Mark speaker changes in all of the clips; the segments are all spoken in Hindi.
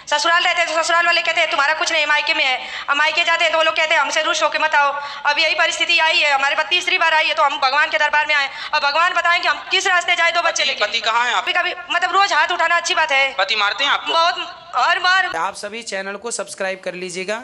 Speaker 1: ससुराल रहते हैं तो ससुराल वाले कहते हैं तुम्हारा कुछ नहीं, मायके में है। अब मायके जाते हैं तो वो लोग कहते हैं हमसे रूठ होके मत आओ। अब यही परिस्थिति आई है, हमारे पास तीसरी बार आई है, तो हम भगवान के दरबार में आए। अब भगवान बताएं कि हम किस रास्ते जाए। दो बच्चे लेके।
Speaker 2: पति कहाँ है आप?
Speaker 1: कभी मतलब रोज हाथ उठाना अच्छी बात है?
Speaker 2: पति मारते हैं आपको?
Speaker 1: बहुत, हर बार।
Speaker 3: आप सभी चैनल को सब्सक्राइब कर लीजिएगा।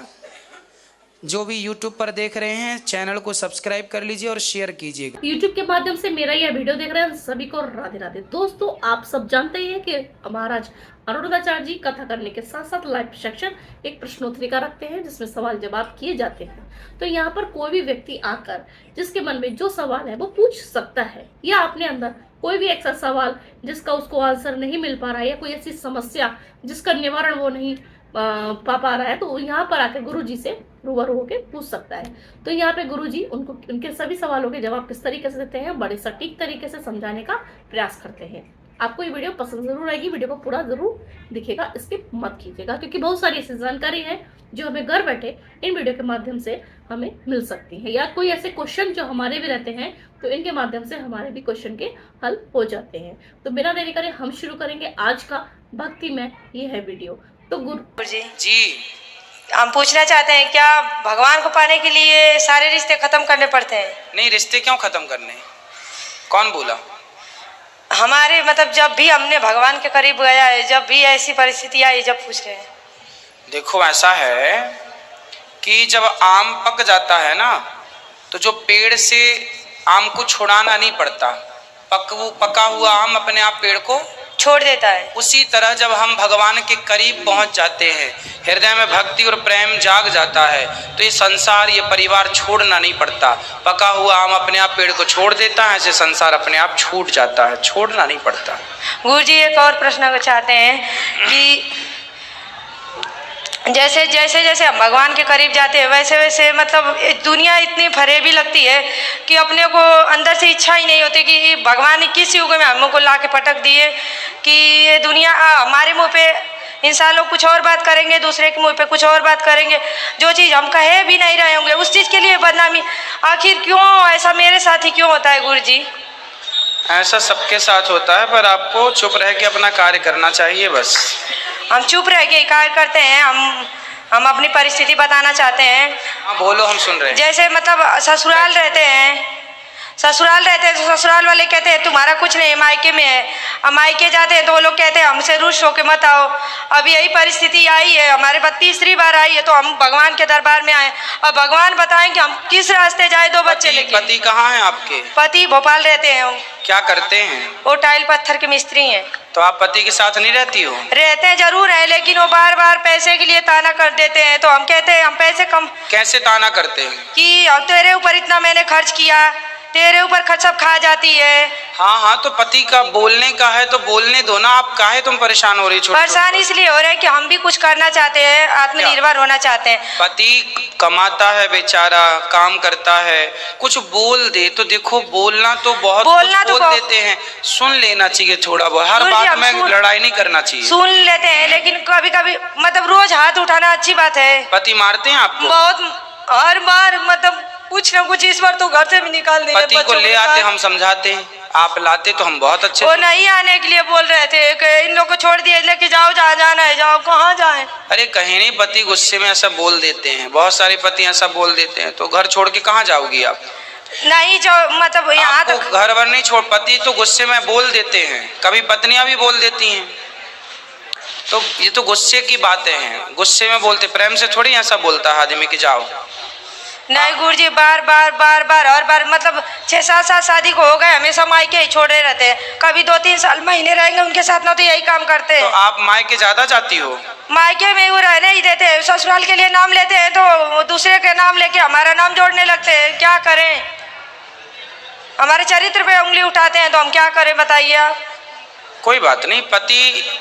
Speaker 3: जो भी YouTube पर देख रहे हैं चैनल को सब्सक्राइब कर लीजिए और शेयर कीजिएगा।
Speaker 4: YouTube के माध्यम से मेरा यह वीडियो देख रहे हैं सभी को राधे राधे। दोस्तों, आप सब जानते हैं कि महाराज अरुणोदाचार्य जी कथा करने के साथ साथ लाइव सेक्शन एक प्रश्नोत्तरी रखते हैं जिसमें सवाल जवाब किए जाते हैं। तो यहाँ पर कोई भी व्यक्ति आकर जिसके मन में जो सवाल है वो पूछ सकता है, या अपने अंदर कोई भी ऐसा सवाल जिसका उसको आंसर नहीं मिल पा रहा है, या कोई ऐसी समस्या जिसका निवारण वो नहीं पा रहा है, तो यहाँ पर आकर गुरु जी से रूबरू होकर पूछ सकता है। तो यहाँ पे गुरु जी उनको उनके सभी सवालों के जवाब किस तरीके से देते हैं, बड़े सटीक तरीके से समझाने का प्रयास करते हैं। आपको ये वीडियो पसंद जरूर आएगी, वीडियो को पूरा जरूर दिखेगा, स्किप मत कीजिएगा, क्योंकि बहुत सारी ऐसी जानकारी है जो हमें घर बैठे इन वीडियो के माध्यम से हमें मिल सकती है, या कोई ऐसे क्वेश्चन जो हमारे भी रहते हैं तो इनके माध्यम से हमारे भी क्वेश्चन के हल हो जाते हैं। तो बिना देरी करे हम शुरू करेंगे आज का भक्ति में ये है वीडियो। तो गुरु
Speaker 2: जी
Speaker 1: हम पूछना चाहते हैं, क्या भगवान को पाने के लिए सारे रिश्ते खत्म करने पड़ते हैं?
Speaker 2: नहीं, रिश्ते क्यों खत्म करने? कौन बोला?
Speaker 1: हमारे मतलब जब भी हमने भगवान के करीब गया है, जब भी ऐसी परिस्थिति आई, जब पूछ रहे हैं।
Speaker 2: देखो, ऐसा है कि जब आम पक जाता है ना, तो जो पेड़ से आम को छुड़ाना नहीं पड़ता, पका हुआ आम अपने आप पेड़ को
Speaker 1: छोड़ देता है।
Speaker 2: उसी तरह जब हम भगवान के करीब पहुंच जाते हैं, हृदय में भक्ति और प्रेम जाग जाता है, तो ये संसार, ये परिवार छोड़ना नहीं पड़ता। पका हुआ आम अपने आप पेड़ को छोड़ देता है, ऐसे संसार अपने आप छूट जाता है, छोड़ना नहीं पड़ता।
Speaker 1: गुरुजी एक और प्रश्न चाहते हैं कि जैसे जैसे जैसे हम भगवान के करीब जाते हैं वैसे वैसे मतलब दुनिया इतनी फरेबी लगती है कि अपने को अंदर से इच्छा ही नहीं होती कि भगवान ने किस युग में हमको ला के पटक दिए कि ये दुनिया हमारे मुंह पे इंसान लोग कुछ और बात करेंगे, दूसरे के मुंह पे कुछ और बात करेंगे, जो चीज़ हम कहे भी नहीं रहे होंगे उस चीज़ के लिए बदनामी। आखिर क्यों ऐसा मेरे साथ ही क्यों होता है गुरुजी?
Speaker 2: ऐसा सबके साथ होता है, पर आपको चुप रह के अपना कार्य करना चाहिए। बस
Speaker 1: हम चुप रह के कार्य करते हैं। हम अपनी परिस्थिति बताना चाहते हैं।
Speaker 2: हाँ, बोलो, हम सुन रहे हैं।
Speaker 1: जैसे मतलब ससुराल रहते हैं तो ससुराल वाले कहते हैं तुम्हारा कुछ नहीं, मायके में है। अब मायके जाते हैं तो वो लोग कहते हैं हमसे रूठ होके मत आओ। अब यही परिस्थिति आई है, हमारे पास तीसरी बार आई है, तो हम भगवान के दरबार में आए। अब भगवान बताएं कि हम किस रास्ते जाए। दो बच्चे लेके।
Speaker 2: पति कहाँ है आपके?
Speaker 1: पति भोपाल रहते हैं।
Speaker 2: क्या करते हैं?
Speaker 1: वो टाइल पत्थर के मिस्त्री हैं।
Speaker 2: तो आप पति के साथ नहीं रहती हो?
Speaker 1: रहते हैं जरूर है, लेकिन वो बार बार पैसे के लिए ताना कर देते हैं। तो हम कहते हैं हम पैसे कम।
Speaker 2: कैसे ताना करते हैं?
Speaker 1: कि तेरे ऊपर इतना मैंने खर्च किया, तेरे ऊपर खर्च सब खा जाती है।
Speaker 2: हाँ, तो पति का बोलने का है तो बोलने दो ना। आप काहे तुम परेशान हो रही?
Speaker 1: परेशान इसलिए हो रहे हैं कि हम भी कुछ करना चाहते हैं, आत्मनिर्भर होना चाहते हैं।
Speaker 2: पति कमाता है बेचारा, काम करता है, कुछ बोल दे तो देखो, बोलना तो बहुत बोल देते हैं, सुन लेना चाहिए थोड़ा बहुत। हर बात में लड़ाई नहीं करना चाहिए।
Speaker 1: सुन लेते हैं, लेकिन कभी कभी मतलब रोज हाथ उठाना अच्छी बात है? पति
Speaker 2: मारते हैं आपको?
Speaker 1: बहुत, हर बार मतलब कुछ ना कुछ। इस बार तो घर से भी निकाल देंगे।
Speaker 2: पति को ले आते, हम समझाते हैं, आप लाते तो हम बहुत अच्छे।
Speaker 1: वो नहीं आने के लिए बोल रहे थे कि इन लोग को छोड़ दिए, लेके जाओ, जहाँ जाना है जाओ। कहाँ जाए?
Speaker 2: अरे कहीं नहीं, पति गुस्से में ऐसा बोल देते हैं, बहुत सारे पति ऐसा बोल देते हैं। तो घर छोड़ के कहाँ जाओगी आप?
Speaker 1: नहीं, जो मतलब यहाँ तो
Speaker 2: घर वर नहीं छोड़। पति तो गुस्से में बोल देते हैं, कभी पत्नियां भी बोल देती हैं। तो ये तो गुस्से की बातें हैं, गुस्से में बोलते, प्रेम से थोड़ी ऐसा बोलता है आदमी कि जाओ।
Speaker 1: नहीं गुरुजी, बार बार हर बार मतलब 6-7 साल शादी को हो गए, हमेशा मायके ही छोड़े रहते हैं। कभी 2-3 साल महीने रहेंगे उनके साथ ना, तो यही काम करते हैं।
Speaker 2: तो आप मायके ज्यादा जाती हो?
Speaker 1: मायके में वो रहने ही देते हैं। ससुराल के लिए नाम लेते हैं तो दूसरे के नाम लेके हमारा नाम जोड़ने लगते हैं। क्या करें? हमारे चरित्र पे उंगली उठाते हैं तो हम क्या करें बताइए आप?
Speaker 2: कोई बात नहीं, पति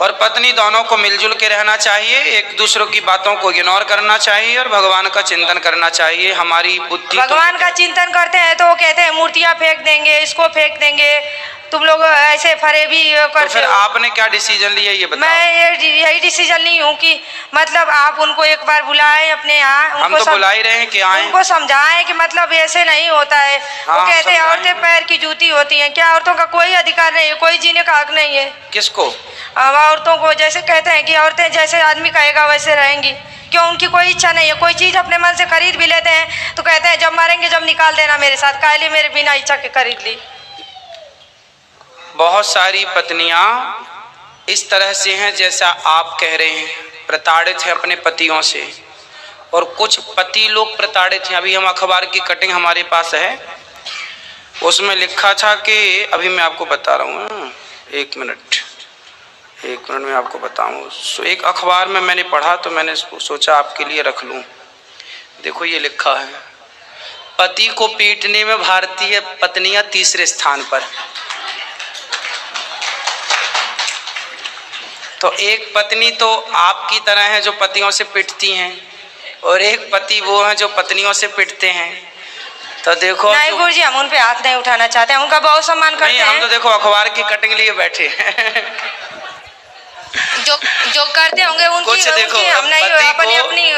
Speaker 2: और पत्नी दोनों को मिलजुल के रहना चाहिए, एक दूसरों की बातों को इग्नोर करना चाहिए और भगवान का चिंतन करना चाहिए। हमारी बुद्धि
Speaker 1: भगवान का चिंतन करते हैं तो वो कहते हैं मूर्तियां फेंक देंगे, इसको फेंक देंगे, तुम लोग ऐसे फरेबी करते
Speaker 2: तो फिर आपने क्या डिसीजन लिया ये बताओ?
Speaker 1: मैं यही डिसीजन ली हूँ कि मतलब आप उनको एक बार बुलाएं अपने यहाँ।
Speaker 2: हम तो बुला ही रहे हैं कि आए,
Speaker 1: उनको समझाएं कि मतलब ऐसे नहीं होता है।
Speaker 2: हाँ,
Speaker 1: वो कहते हैं औरतें पैर की जूती होती हैं। क्या औरतों का कोई अधिकार नहीं है? कोई जीने का हक नहीं है?
Speaker 2: किसको?
Speaker 1: औरतों को जैसे कहते हैं कि औरतें जैसे आदमी कहेगा वैसे रहेंगी, क्यों उनकी कोई इच्छा नहीं है। कोई चीज़ अपने मन से खरीद भी लेते हैं तो कहते हैं जब मारेंगे जब निकाल देना मेरे साथ, काहे मेरे बिना इच्छा के खरीद ली।
Speaker 2: बहुत सारी पत्नियां इस तरह से हैं जैसा आप कह रहे हैं, प्रताड़ित हैं अपने पतियों से, और कुछ पति लोग प्रताड़ित हैं। अभी हम अखबार की कटिंग हमारे पास है, उसमें लिखा था कि अभी मैं आपको बता रहा हूँ, एक मिनट में आपको बताऊँ। एक अखबार में मैंने पढ़ा तो मैंने सोचा आपके लिए रख लूँ। देखो ये लिखा है, पति को पीटने में भारतीय पत्नियां तीसरे स्थान पर। तो एक पत्नी तो आपकी तरह है जो पतियों से पिटती हैं, और एक पति वो हैं जो पत्नियों से पिटते हैं। तो देखो
Speaker 1: नहीं गुरुजी, हम उन पे हाथ नहीं उठाना चाहते हैं, उनका बहुत सम्मान करते हैं।
Speaker 2: हम तो देखो अखबार की कटिंग लिए बैठे हैं।
Speaker 1: जो करते होंगे उनकी
Speaker 2: देखो,
Speaker 1: हम नहीं अपनी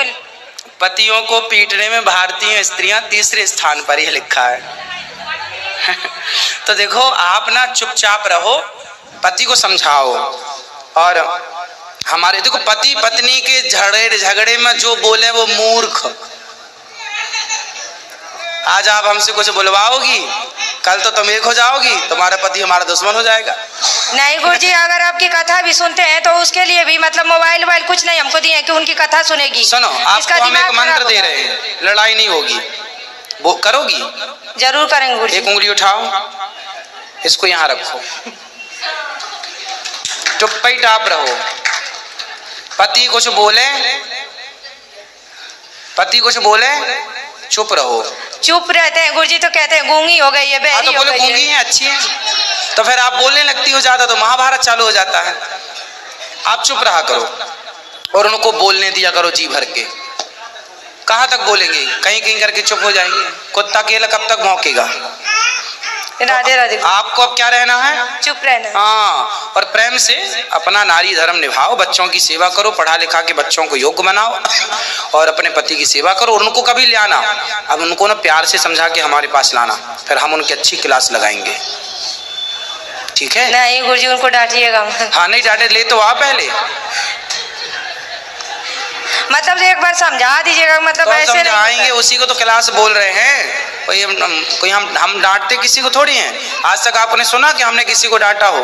Speaker 2: पतियों को पीटने में भारतीय स्त्रियां तीसरे स्थान पर, यह लिखा है। तो देखो आप ना चुपचाप रहो, पति को समझाओ। और हमारे देखो पति पत्नी के झगड़े में जो बोले वो मूर्ख। आज आप हमसे कुछ बुलवाओगी, कल तो तुम एक हो जाओगी, तुम्हारा पति हमारा दुश्मन हो जाएगा।
Speaker 1: नहीं गुरुजी, अगर आपकी कथा भी सुनते हैं तो उसके लिए भी मतलब मोबाइल कुछ नहीं हमको दिए कि उनकी कथा सुनेगी।
Speaker 2: सुनो, आपको हम एक मंत्र दे रहे हैं, लड़ाई नहीं होगी, वो करोगी?
Speaker 1: जरूर करेंगे गुरुजी।
Speaker 2: एक उंगली उठाओ, इसको यहाँ रखो, चुप्पी टाप रहो। पति कुछ बोले चुप रहो।
Speaker 1: चुप रहते हैं गुरुजी, तो कहते हैं गूंगी हो गई है, बहरी
Speaker 2: तो बोले गूंगी है, अच्छी है, तो फिर आप बोलने लगती हो ज्यादा तो महाभारत चालू हो जाता है। आप चुप रहा करो और उनको बोलने दिया करो जी भर के। कहाँ तक बोलेंगे, कहीं कहीं करके चुप हो जाएंगे। कुत्ता केला कब तक भौंकेगा?
Speaker 1: राधे राधे।
Speaker 2: आपको अब क्या रहना है?
Speaker 1: चुप रहना।
Speaker 2: हाँ, और प्रेम से अपना नारी धर्म निभाओ, बच्चों की सेवा करो, पढ़ा लिखा के बच्चों को योग्य बनाओ, और अपने पति की सेवा करो। और उनको कभी ले आना, अब उनको ना प्यार से समझा के हमारे पास लाना, फिर हम उनकी अच्छी क्लास लगाएंगे, ठीक है?
Speaker 1: नहीं गुरुजी, उनको डांटिएगा।
Speaker 2: हाँ नहीं डांटे, ले तो आप पहले
Speaker 1: मतलब एक बार समझा दीजिएगा, मतलब
Speaker 2: तो
Speaker 1: ऐसे
Speaker 2: समझाएंगे, उसी को तो क्लास बोल रहे हैं। कोई हम डांटते किसी को थोड़ी हैं। आज तक आपने सुना कि हमने किसी को डांटा हो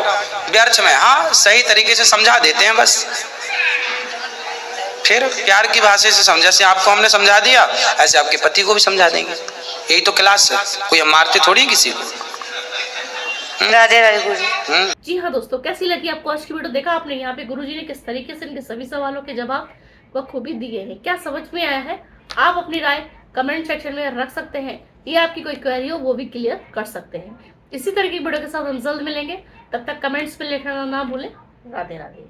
Speaker 2: व्यर्थ में? हाँ, सही तरीके से समझा देते हैं बस, फिर प्यार की भाषा से समझा। जैसे आपको हमने समझा दिया ऐसे आपके पति को भी समझा देंगे, यही तो क्लास है। कोई हम मारते थोड़ी किसी को।
Speaker 1: राधे राधे गुरुजी।
Speaker 4: जी हाँ दोस्तों, कैसी लगी आपको आज की वीडियो? देखा आपने यहाँ पे गुरुजी ने किस तरीके से इनके सभी सवालों के जवाब बखूबी दिए हैं। क्या समझ में आया है? आप अपनी राय कमेंट सेक्शन में रख सकते हैं, या आपकी कोई क्वेरी हो वो भी क्लियर कर सकते हैं। इसी तरह की वीडियो के साथ हम जल्द मिलेंगे, तब तक कमेंट्स में लिखना ना भूलें। राधे राधे।